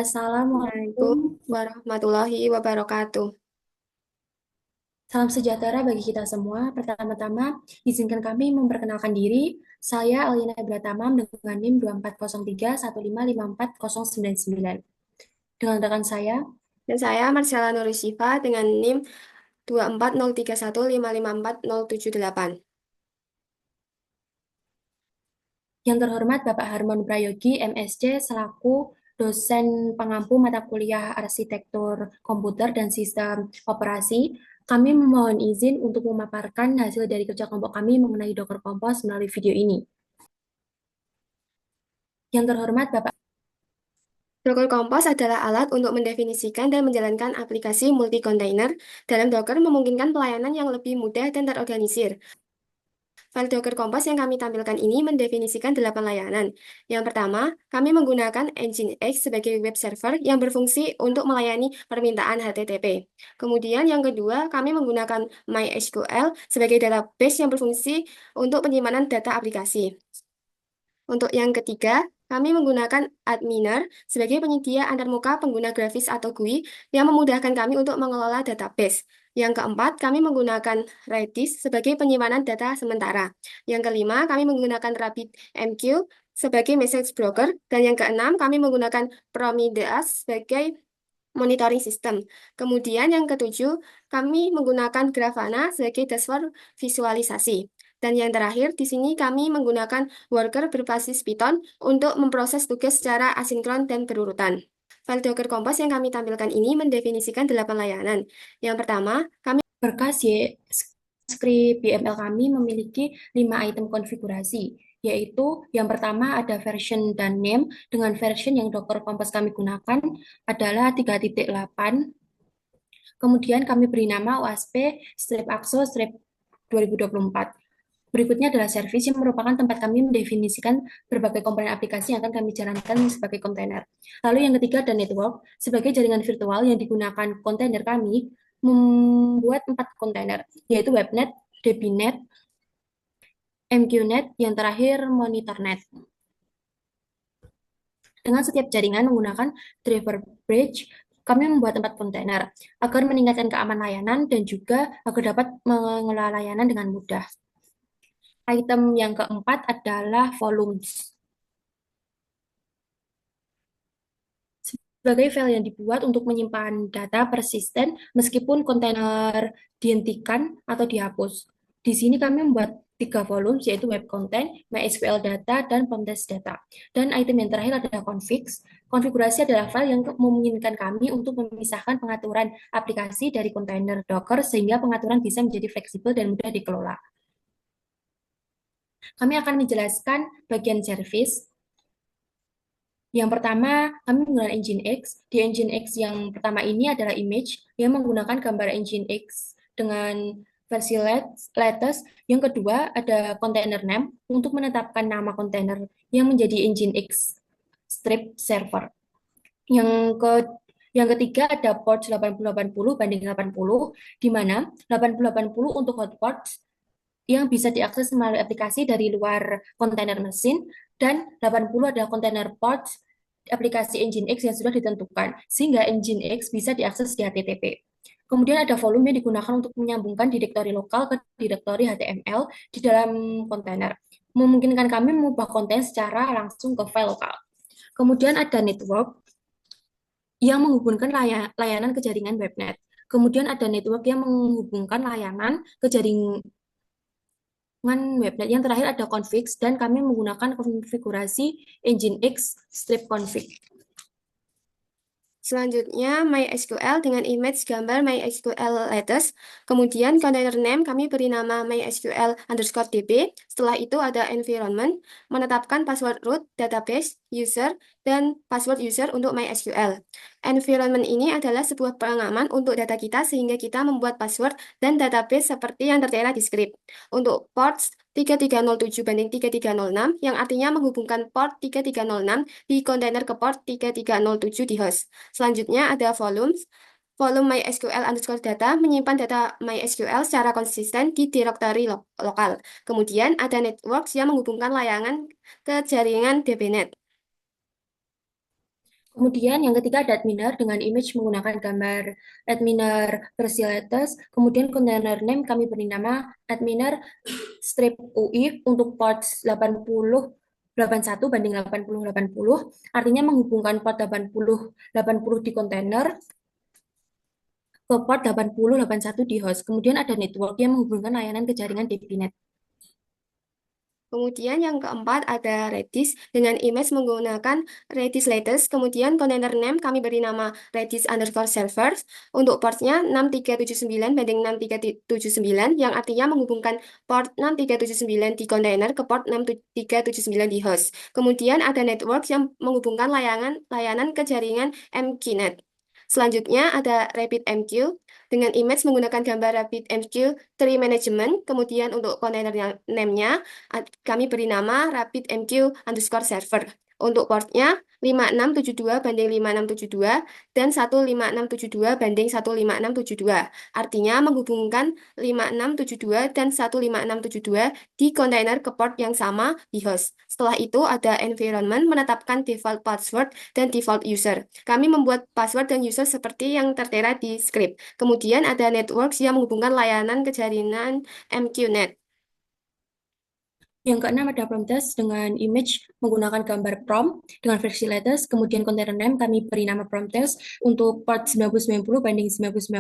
Assalamualaikum, Assalamualaikum warahmatullahi wabarakatuh. salam sejahtera bagi kita semua. Pertama-tama, izinkan kami memperkenalkan diri. Saya Elina Bratamam dengan NIM 2403155499. Dengan rekan saya, Dan saya Marcella Nurishifa dengan NIM 2403155408. yang terhormat Bapak Harmon Prayogi, MSc, selaku dosen pengampu mata kuliah Arsitektur Komputer dan Sistem Operasi. Kami memohon izin untuk memaparkan hasil dari kerja kelompok kami mengenai Docker Compose melalui video ini. Yang terhormat Bapak Docker Compose adalah alat untuk mendefinisikan dan menjalankan aplikasi multi-container dalam Docker memungkinkan pelayanan yang lebih mudah dan terorganisir. File Docker Compose yang kami tampilkan ini mendefinisikan 8 layanan. Yang pertama, kami menggunakan Nginx sebagai web server yang berfungsi untuk melayani permintaan HTTP. Kemudian yang kedua, kami menggunakan MySQL sebagai database yang berfungsi untuk penyimpanan data aplikasi. Untuk yang ketiga, kami menggunakan Adminer sebagai penyedia antarmuka pengguna grafis atau GUI yang memudahkan kami untuk mengelola database. Yang keempat, kami menggunakan Redis sebagai penyimpanan data sementara. Yang kelima, kami menggunakan RabbitMQ sebagai message broker. Dan yang keenam, kami menggunakan Prometheus sebagai monitoring system. Kemudian yang ketujuh, kami menggunakan Grafana sebagai dashboard visualisasi. Dan yang terakhir, di sini kami menggunakan worker berbasis Python untuk memproses tugas secara asinkron dan berurutan. File Docker Compose yang kami tampilkan ini mendefinisikan 8 layanan. Yang pertama, kami berkas script YML kami memiliki 5 item konfigurasi, yaitu yang pertama ada version dan name. Dengan version yang Docker Compose kami gunakan adalah 3.8. Kemudian kami beri nama OSP strip AXO strip 2024. Berikutnya adalah service yang merupakan tempat kami mendefinisikan berbagai komponen aplikasi yang akan kami jalankan sebagai kontainer. Lalu yang ketiga ada network, sebagai jaringan virtual yang digunakan kontainer kami membuat 4 kontainer, yaitu webnet, dbnet, mqnet, yang terakhir monitornet. Dengan setiap jaringan menggunakan driver bridge, kami membuat 4 kontainer agar meningkatkan keamanan layanan dan juga agar dapat mengelola layanan dengan mudah. Item yang keempat adalah volumes. Sebagai file yang dibuat untuk menyimpan data persisten meskipun kontainer dihentikan atau dihapus. Di sini kami membuat 3 volumes, yaitu web content, MySQL data, dan Pomdes data. Dan item yang terakhir adalah configs. Konfigurasi adalah file yang memungkinkan kami untuk memisahkan pengaturan aplikasi dari kontainer Docker sehingga pengaturan bisa menjadi fleksibel dan mudah dikelola. Kami akan menjelaskan bagian service. Yang pertama, kami menggunakan Nginx. Di Nginx yang pertama ini adalah image yang menggunakan gambar Nginx dengan versi latest. Yang kedua, ada container name untuk menetapkan nama kontainer yang menjadi Nginx strip server. Yang ke yang ketiga ada port 8080 banding 80, di mana 8080 untuk hotpot yang bisa diakses melalui aplikasi dari luar kontainer mesin, dan 80 adalah kontainer port aplikasi Nginx yang sudah ditentukan, sehingga Nginx bisa diakses di HTTP. Kemudian ada volume yang digunakan untuk menyambungkan direktori lokal ke direktori HTML di dalam kontainer, memungkinkan kami mengubah konten secara langsung ke file lokal. Kemudian ada network yang menghubungkan layanan ke jaringan webnet. Kemudian ada network yang menghubungkan layanan ke jaringan webnet. Yang terakhir ada configs, dan kami menggunakan konfigurasi Nginx strip config. Selanjutnya, MySQL dengan image gambar MySQL latest. Kemudian, container name kami beri nama MySQL_db. Setelah itu ada environment, menetapkan password root, database, user, dan password user untuk MySQL. Environment ini adalah sebuah pengaman untuk data kita sehingga kita membuat password dan database seperti yang tertera di script. Untuk ports 3307 banding 3306, yang artinya menghubungkan port 3306 di kontainer ke port 3307 di host. Selanjutnya ada volumes. Volume MySQL underscore data menyimpan data MySQL secara konsisten di direktori lokal. Kemudian ada networks yang menghubungkan layanan ke jaringan DBNet. Kemudian yang ketiga ada adminer dengan image menggunakan gambar adminer versi latest. Kemudian container name kami beri nama adminer strip UI untuk port 8081 banding 8080. Artinya menghubungkan port 8080 di kontainer ke port 8081 di host. Kemudian ada network yang menghubungkan layanan ke jaringan DBNet. Kemudian yang keempat ada Redis dengan image menggunakan Redis latest. Kemudian container name kami beri nama Redis underscore servers. Untuk portnya 6379 banding 6379 yang artinya menghubungkan port 6379 di container ke port 6379 di host. Kemudian ada network yang menghubungkan layanan ke jaringan MQNet. Selanjutnya ada RabbitMQ dengan image menggunakan gambar RabbitMQ Tree Management. Kemudian untuk container name-nya kami beri nama RabbitMQ underscore server. Untuk portnya 5672 banding 5672 dan 15672 banding 15672. Artinya menghubungkan 5672 dan 15672 di kontainer ke port yang sama di host. Setelah itu ada environment menetapkan default password dan default user. Kami membuat password dan user seperti yang tertera di script. Kemudian ada networks yang menghubungkan layanan ke jaringan MQNet. Yang keenam ada prompt test dengan image menggunakan gambar prompt dengan versi latest. Kemudian container name kami beri nama prompt test untuk port 9090 banding 9090.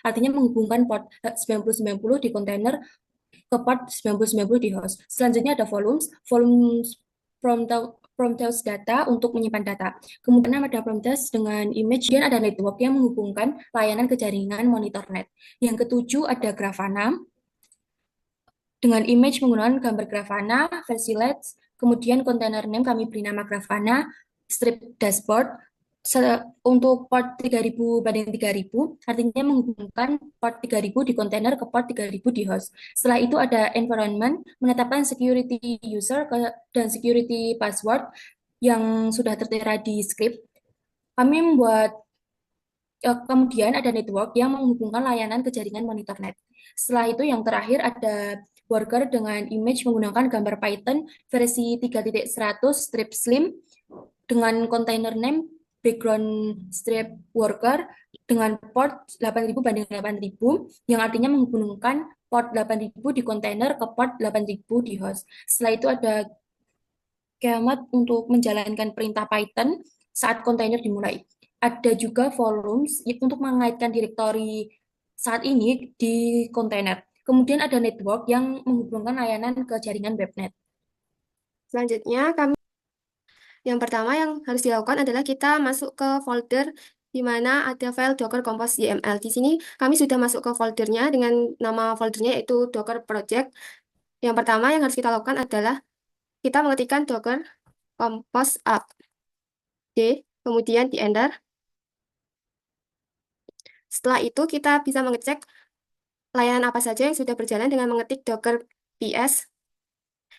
Artinya menghubungkan port 9090 di kontainer ke port 9090 di host. Selanjutnya ada volumes prompt test data untuk menyimpan data. Kemudian ada prompt test dengan image dan ada network yang menghubungkan layanan ke jaringan monitor net. Yang ketujuh ada Grafana dengan image menggunakan gambar Grafana versi LEDs. Kemudian container name kami beri nama Grafana strip dashboard untuk port 3000 banding 3000, artinya menghubungkan port 3000 di kontainer ke port 3000 di host. Setelah itu ada environment, menetapkan security user dan security password yang sudah tertera di script. Kami membuat kemudian ada network yang menghubungkan layanan ke jaringan monitor net. Setelah itu yang terakhir ada worker dengan image menggunakan gambar Python versi 3.100 strip slim dengan container name background strip worker dengan port 8000 banding 8000 yang artinya menghubungkan port 8000 di kontainer ke port 8000 di host. Setelah itu ada kemat untuk menjalankan perintah Python saat kontainer dimulai. Ada juga volumes untuk mengaitkan directory saat ini di kontainer. Kemudian ada network yang menghubungkan layanan ke jaringan webnet. Selanjutnya, yang pertama yang harus dilakukan adalah kita masuk ke folder di mana ada file Docker Compose YML. Di sini kami sudah masuk ke foldernya dengan nama foldernya yaitu Docker Project. Yang pertama yang harus kita lakukan adalah kita mengetikkan Docker Compose apt, kemudian di enter. Setelah itu kita bisa mengecek layanan apa saja yang sudah berjalan dengan mengetik Docker ps.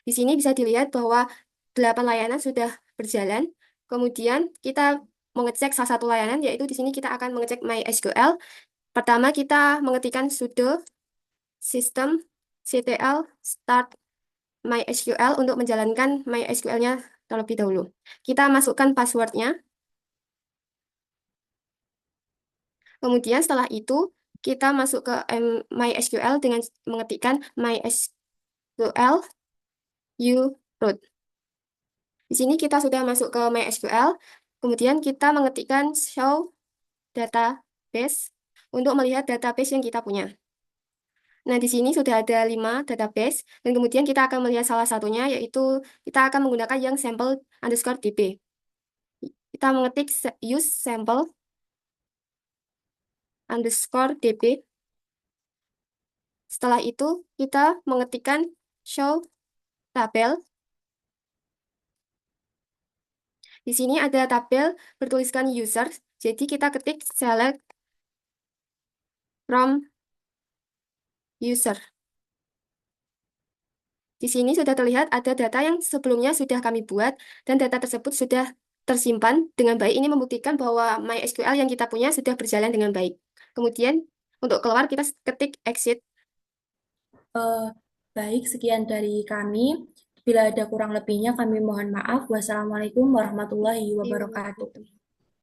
Di sini bisa dilihat bahwa 8 layanan sudah berjalan. Kemudian kita mengecek salah satu layanan, yaitu di sini kita akan mengecek MySQL. Pertama, kita mengetikkan sudo systemctl start MySQL untuk menjalankan MySQL-nya terlebih dahulu. Kita masukkan passwordnya. Kemudian setelah itu, kita masuk ke MySQL dengan mengetikkan MySQL root. Di sini kita sudah masuk ke MySQL, kemudian kita mengetikkan show database untuk melihat database yang kita punya. Nah, di sini sudah ada 5 database, dan kemudian kita akan melihat salah satunya, yaitu kita akan menggunakan yang sample underscore db. Kita mengetik use sample underscore db. Setelah itu, kita mengetikkan show tabel. Di sini ada tabel bertuliskan user, jadi kita ketik select from user. Di sini sudah terlihat ada data yang sebelumnya sudah kami buat, dan data tersebut sudah tersimpan dengan baik. Ini membuktikan bahwa MySQL yang kita punya sudah berjalan dengan baik. Kemudian, untuk keluar kita ketik exit. Baik, sekian dari kami. Bila ada kurang lebihnya, kami mohon maaf. Wassalamualaikum warahmatullahi wabarakatuh.